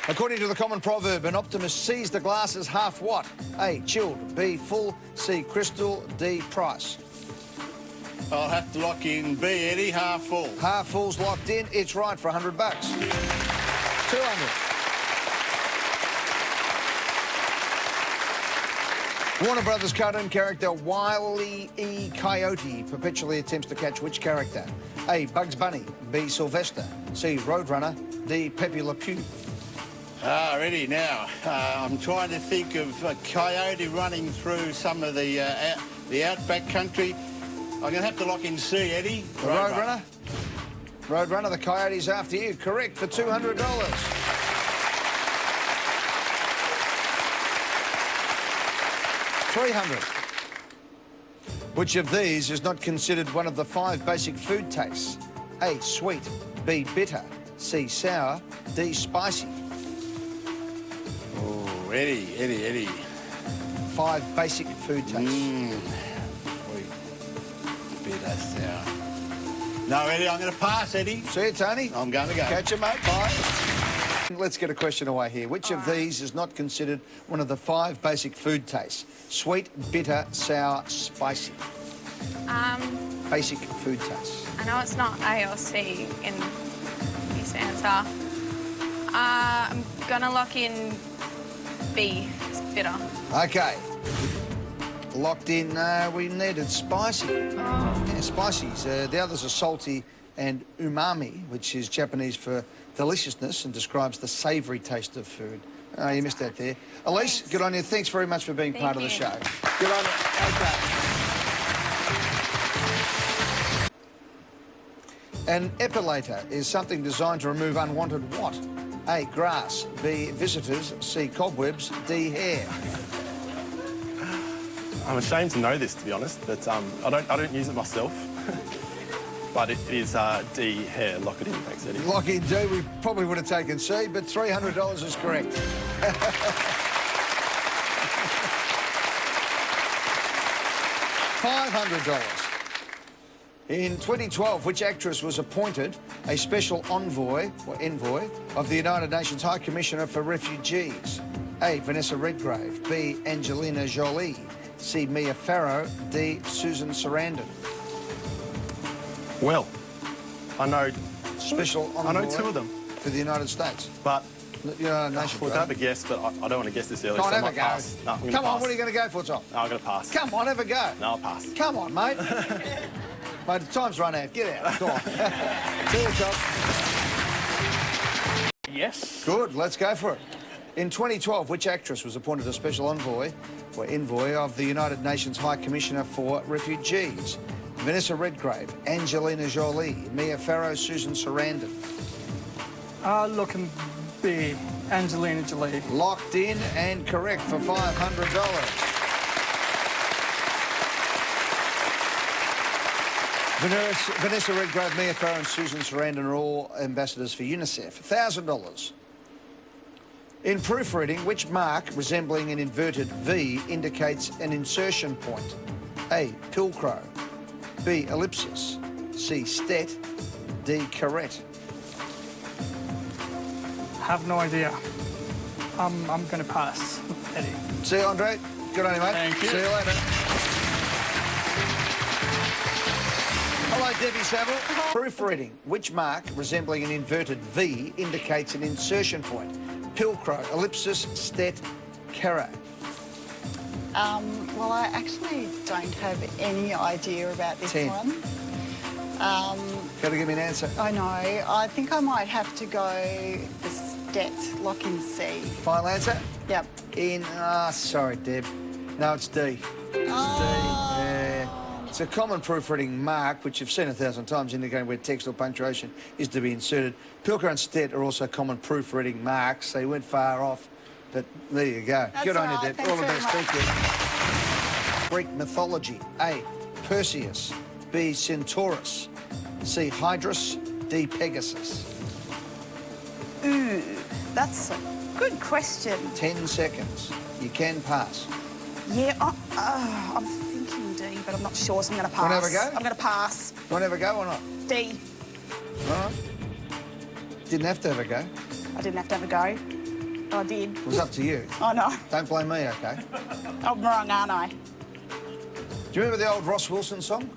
According to the common proverb, an optimist sees the glass as half what? A, chilled, B, full, C, crystal, D, price. I'll have to lock in B, Eddie, half full. Half full's locked in. It's right for $100. 200. Warner Brothers cartoon character Wile E. Coyote perpetually attempts to catch which character? A, Bugs Bunny, B, Sylvester, C, Roadrunner, D, Pepe Le Pew. Ready now. I'm trying to think of a coyote running through some of the outback country. I'm going to have to lock in C, Eddie. The Roadrunner? Roadrunner, the coyote's after you. Correct for $200. $300. Which of these is not considered one of the 5 basic food tastes? A, sweet, B, bitter, C, sour, D, spicy. Oh, Eddie. 5 basic food tastes. Sweet, bitter, sour. No, Eddie, I'm going to pass, Eddie. See you, Tony. I'm going to go. Catch you, mate. Bye. Let's get a question away here. Which of these is not considered one of the 5 basic food tastes? Sweet, bitter, sour, spicy. Basic food tastes. I know it's not A or C in this answer. I'm gonna lock in B. It's bitter. Okay. Locked in. We needed spicy. Yeah, spices. The others are salty and umami, which is Japanese for deliciousness and describes the savoury taste of food. You missed that there. Elise, Thanks. good on you. Thanks very much for being part of the show. Good on you. Okay. An epilator is something designed to remove unwanted what? A, grass, B, visitors, C, cobwebs, D, hair. I'm ashamed to know this, to be honest, but I don't use it myself. But it is D, hair. Lock it in. Thanks, Eddie. Lock in D. We probably would have taken C, but $300 is correct. $500. In 2012, which actress was appointed a special envoy of the United Nations High Commissioner for Refugees? A, Vanessa Redgrave, B, Angelina Jolie, C, Mia Farrow, D, Susan Sarandon. Well, I know... Special envoy. I know 2 of them. For the United States. But... Well, we'll have a guess, but I don't want to guess this early, Come on, so I have a might go. pass. No, I'm gonna Come on, pass. what are you going to go for, Tom? No, I'm going to pass. Come on, have a go. No, I'll pass. Come on, mate. Mate, the time's run out. Get out. Come on. See you, Tom. Yes. Good, let's go for it. In 2012, which actress was appointed a special envoy of the United Nations High Commissioner for Refugees? Vanessa Redgrave, Angelina Jolie, Mia Farrow, Susan Sarandon. Look and B, Angelina Jolie. Locked in and correct for $500. Vanessa Redgrave, Mia Farrow and Susan Sarandon are all ambassadors for UNICEF. $1,000. In proofreading, which mark resembling an inverted V indicates an insertion point? A, pilcrow, B, ellipsis, C, stet, D, caret. Have no idea. I'm going to pass, Eddie. See you, Andre. Good on you, mate. Thank you. See you later. Hello, Debbie Saville. Proofreading. Which mark resembling an inverted V indicates an insertion point? Pilcrow, ellipsis, stet, caret. Well, I actually don't have any idea about this 10. one. Got to give me an answer. I know. I think I might have to go the stet, lock in C. Final answer? Yep. Sorry, Deb. No, it's D. It's D. Yeah. It's a common proofreading mark, which you've seen 1,000 times, indicating where text or punctuation is to be inserted. Pilcrow and stet are also common proofreading marks. They went far off, but there you go. That's Good on all you, right. Deb. All the Thanks best. very Thank you. Greek mythology. A, Perseus. B, Centaurus. C, Hydrus. D, Pegasus. Ooh, that's a good question. 10 seconds. You can pass. Yeah, I'm thinking D, but I'm not sure, so I'm going to pass. Want to have a go? I'm going to pass. Want to have a go or not? D. All right. Didn't have to have a go. I didn't have to have a go. I did. It was up to you. I know. Don't blame me, OK? I'm wrong, aren't I? Do you remember the old Ross Wilson song?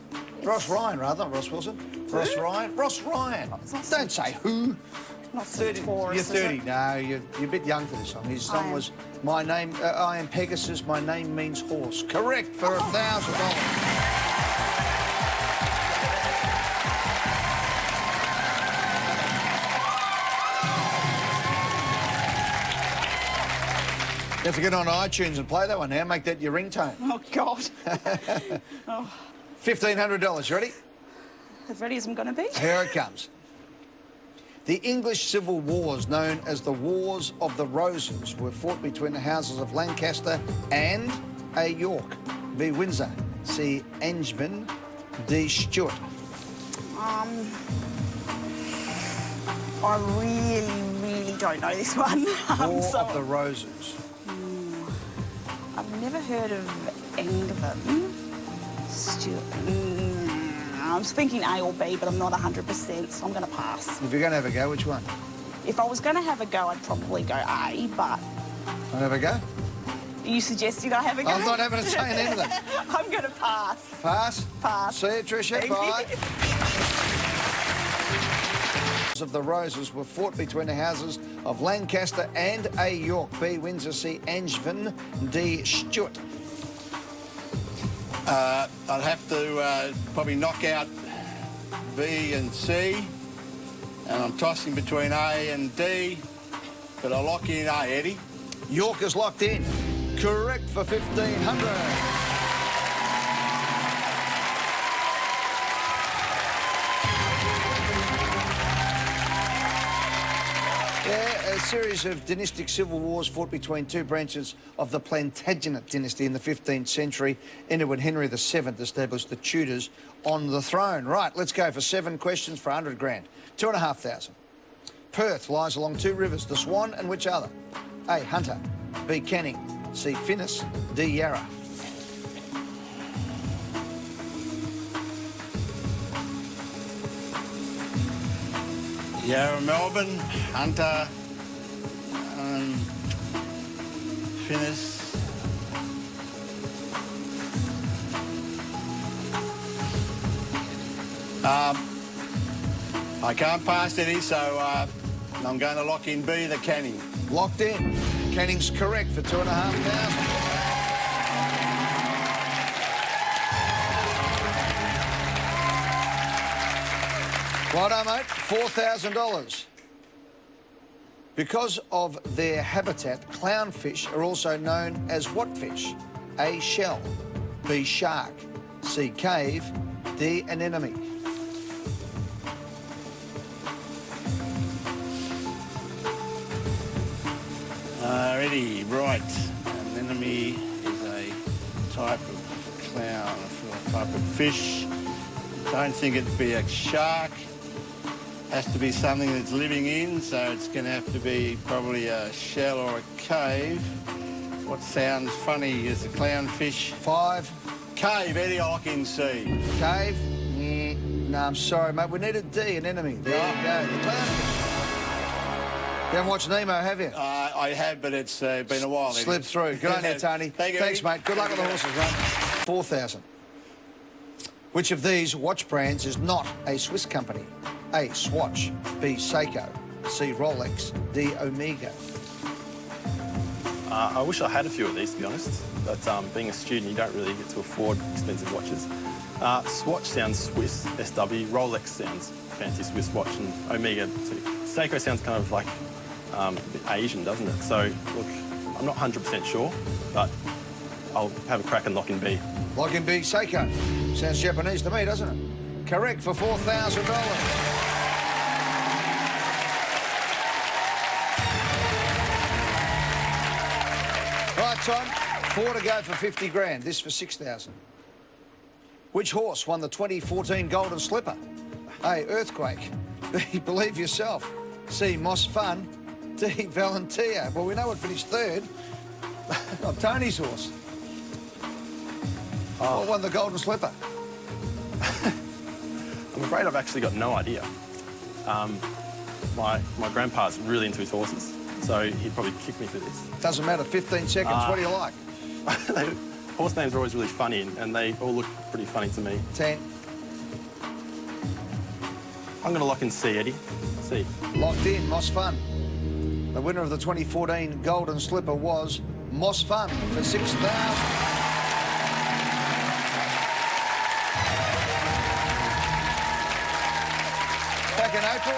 Ross Ryan, rather, not Ross Wilson. Ross Ryan. Ross Ryan. Don't say who. Not 30. Taurus, You're is 30. it? No, you're a bit young for this song. His song was My Name, I Am Pegasus, My Name Means Horse. Correct for $1,000. You have to get on iTunes and play that one now. Make that your ringtone. Oh, God. $1,500. You ready? As ready as I'm going to be. Here it comes. The English civil wars, known as the Wars of the Roses, were fought between the houses of Lancaster and A. York, B. Windsor, C. Angevin, D. Stuart. I really don't know this one. War of the Roses. I've never heard of Angevin. I was thinking A or B, but I'm not 100%, so I'm going to pass. If you're going to have a go, which one? If I was going to have a go, I'd probably go A, but... Want to have a go? Are you suggesting I have a go? I'm not having a say in anything. I'm going to pass. Pass? Pass. See you, Tricia. Thank Bye. you. Of the Roses were fought between the houses of Lancaster and A. York, B. Windsor, C. Angevin, D. Stuart. I'd have to probably knock out B and C, and I'm tossing between A and D, but I'll lock in A, Eddie. York is locked in. Correct for $1,500. Yeah, a series of dynastic civil wars fought between two branches of the Plantagenet dynasty in the 15th century, ended when Henry VII established the Tudors on the throne. Right, let's go for 7 questions for $100 grand. 2,500. Perth lies along 2 rivers, the Swan and which other? A. Hunter, B. Canning, C. Finnis, D. Yarra. Yarra, Melbourne, Hunter, Finnis. I can't pass any, so I'm going to lock in B, the Canning. Locked in. Canning's correct for $2,500. Righto, mate, $4,000. Because of their habitat, clownfish are also known as what fish? A. Shell, B. Shark, C. Cave, D. Anemone. Ready, right. An anemone is a type of clown, a type of fish. Don't think it'd be a shark. Has to be something that's living in, so it's going to have to be probably a shell or a cave. What sounds funny is a clownfish. 5. Cave, Eddie, I can see. Cave? Yeah. No, I'm sorry, mate. We need a D, an enemy. There you go. The clownfish. You haven't watched Nemo, have you? I have, but it's been a while. Eddie. Slipped through. Good on you, Tony. Thanks, mate. Good luck with the horses, mate. 4,000. Which of these watch brands is not a Swiss company? A. Swatch, B. Seiko, C. Rolex, D. Omega. I wish I had a few of these, to be honest, but being a student, you don't really get to afford expensive watches. Swatch sounds Swiss, SW. Rolex sounds fancy Swiss watch, and Omega too. Seiko sounds kind of like a bit Asian, doesn't it? So, look, I'm not 100% sure, but I'll have a crack and lock in B. Lock in B. Seiko. Sounds Japanese to me, doesn't it? Correct for $4,000. Right, Tom, 4 to go for 50 grand. This for 6,000. Which horse won the 2014 Golden Slipper? A. Earthquake. B. Believe Yourself. C. Moss Fun. D. Valentia. Well, we know what finished 3rd. Not Tony's horse. What won the Golden Slipper? I'm afraid I've actually got no idea. My grandpa's really into his horses, so he'd probably kick me for this. Doesn't matter, 15 seconds, what do you like? Horse names are always really funny, and they all look pretty funny to me. 10. I'm going to lock in C, Eddie. C. Locked in, Moss Fun. The winner of the 2014 Golden Slipper was Moss Fun for $6,000. Back in April,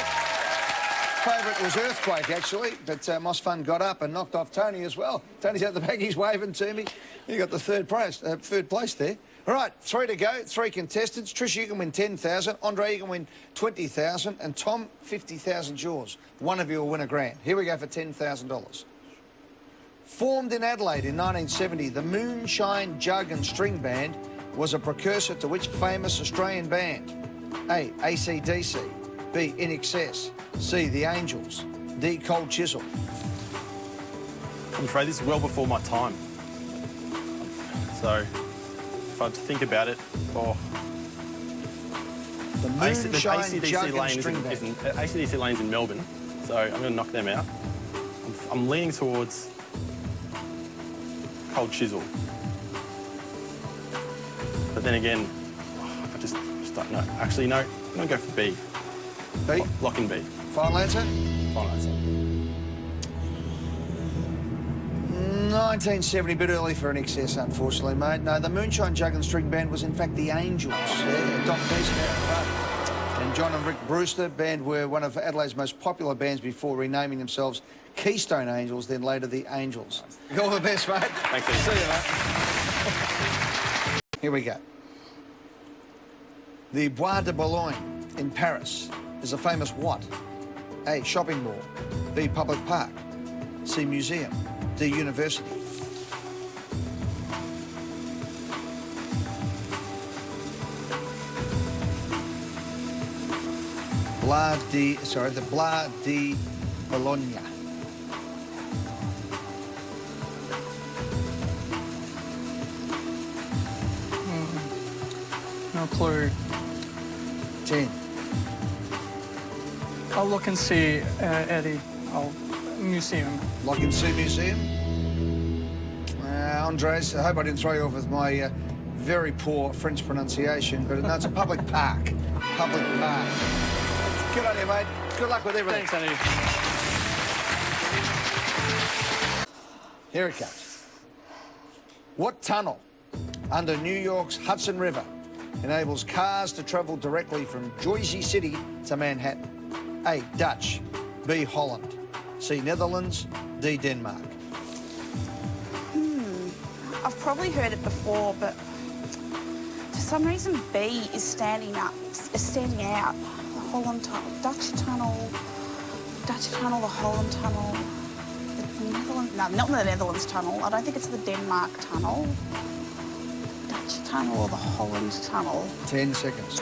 favourite was Earthquake, actually, but Moss Fun got up and knocked off Tony as well. Tony's out the back, he's waving to me. He got the third place there. All right, 3 to go, 3 contestants. Trish, you can win 10,000. Andre, you can win 20,000. And Tom, 50,000 yours. One of you will win $1,000. Here we go for $10,000. Formed in Adelaide in 1970, the Moonshine Jug and String Band was a precursor to which famous Australian band? A, AC/DC. B, In Excess. C, The Angels. D, Cold Chisel. I'm afraid this is well before my time. So, if I had to think about it, The Moonshine Jug and AC/DC String Band. AC/DC Lane's in Melbourne, so I'm going to knock them out. I'm leaning towards Cold Chisel. But then again, I just don't know. Actually, no, I'm going to go for B. B? Lock in B. Final answer? Final answer. 1970, a bit early for an excess, unfortunately, mate. No, the Moonshine Jug and String Band was, in fact, the Angels. Yeah, Don Deason out the front. And John and Rick Brewster band were one of Adelaide's most popular bands before renaming themselves Keystone Angels, then later the Angels. All the best, mate. Thanks, Ed. See you, mate. Here we go. The Bois de Boulogne in Paris is a famous what? A, shopping mall. B, public park. C, museum. D, university. The Bois de Boulogne. No clue. 10. I'll look and see, Eddie. Museum. Lock in C, museum. Andres, I hope I didn't throw you off with my very poor French pronunciation, but no, it's a public park. Public park. Good on you, mate. Good luck with everything. Thanks, Eddie. Here it comes. What tunnel under New York's Hudson River enables cars to travel directly from Jersey City to Manhattan? A, Dutch. B, Holland. C, Netherlands. D, Denmark. I've probably heard it before, but for some reason B is standing out. The Holland Tunnel, Dutch Tunnel, the Holland Tunnel, the Netherlands. No, not the Netherlands Tunnel. I don't think it's the Denmark Tunnel. Dutch Tunnel or the Holland Tunnel. 10 seconds.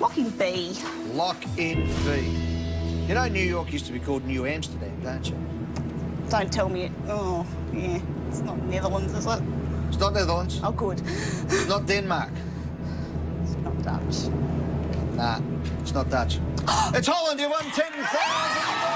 Lock in B. Lock in B. You know New York used to be called New Amsterdam, don't you? Don't tell me it. Oh, yeah. It's not Netherlands, is it? It's not Netherlands. Oh, good. It's not Denmark. It's not Dutch. Nah, it's not Dutch. It's Holland. You won 10,000.